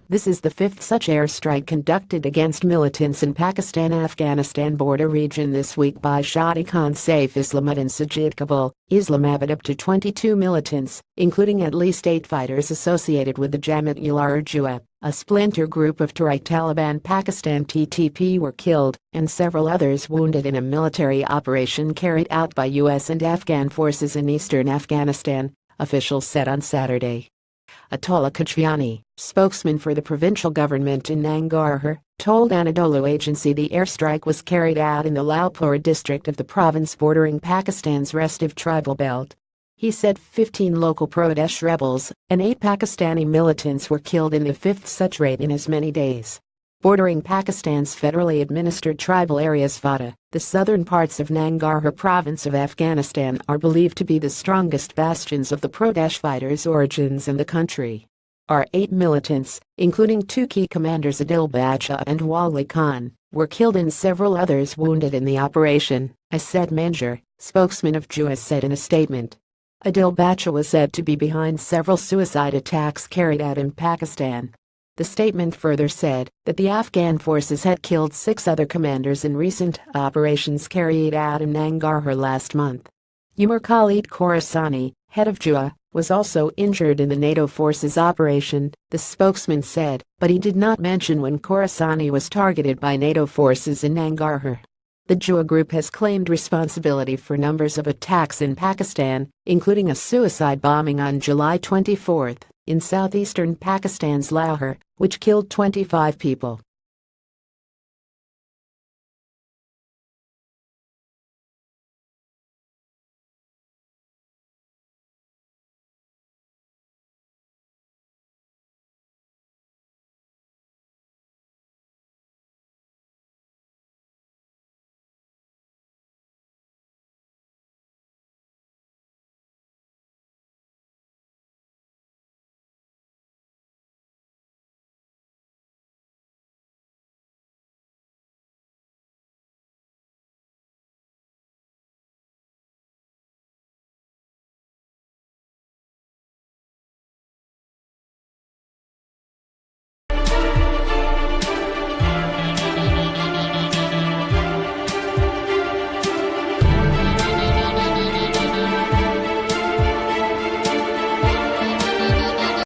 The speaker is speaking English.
This is the fifth such airstrike conducted against militants in Pakistan-Afghanistan border region this week by Shadi-Khan Saif Islamuddin Sajid Kabul, Islamabad. Up to 22 militants, including at least 8 fighters associated with the Jamaat-ul-Ahrar, a splinter group of Tehrik-Taliban Pakistan (TTP), were killed and several others wounded in a military operation carried out by U.S. and Afghan forces in eastern Afghanistan, officials said on Saturday. Atullah Kachiyani, spokesman for the provincial government in Nangarhar, told Anadolu agency the airstrike was carried out in the Laupur district of the province bordering Pakistan's restive tribal belt. He said 15 local Pradesh rebels and 8 Pakistani militants were killed in the fifth such raid in as many days. Bordering Pakistan's federally administered tribal areas Fata, the southern parts of Nangarhar province of Afghanistan are believed to be the strongest bastions of the Pradesh fighters' origins in the country. 8 militants, including 2 key commanders Adil Bacha and Wali Khan, were killed and several others wounded in the operation, Asad Manjur, spokesman of JUA, said in a statement. Adil Bacha was said to be behind several suicide attacks carried out in Pakistan. The statement further said that the Afghan forces had killed 6 other commanders in recent operations carried out in Nangarhar last month. Umar Khalid Khorasani, head of JUA, was also injured in the NATO forces operation, the spokesman said, but he did not mention when Khorasani was targeted by NATO forces in Nangarhar. The JUA group has claimed responsibility for numbers of attacks in Pakistan, including a suicide bombing on July 24 in southeastern Pakistan's Lahore, which killed 25 people.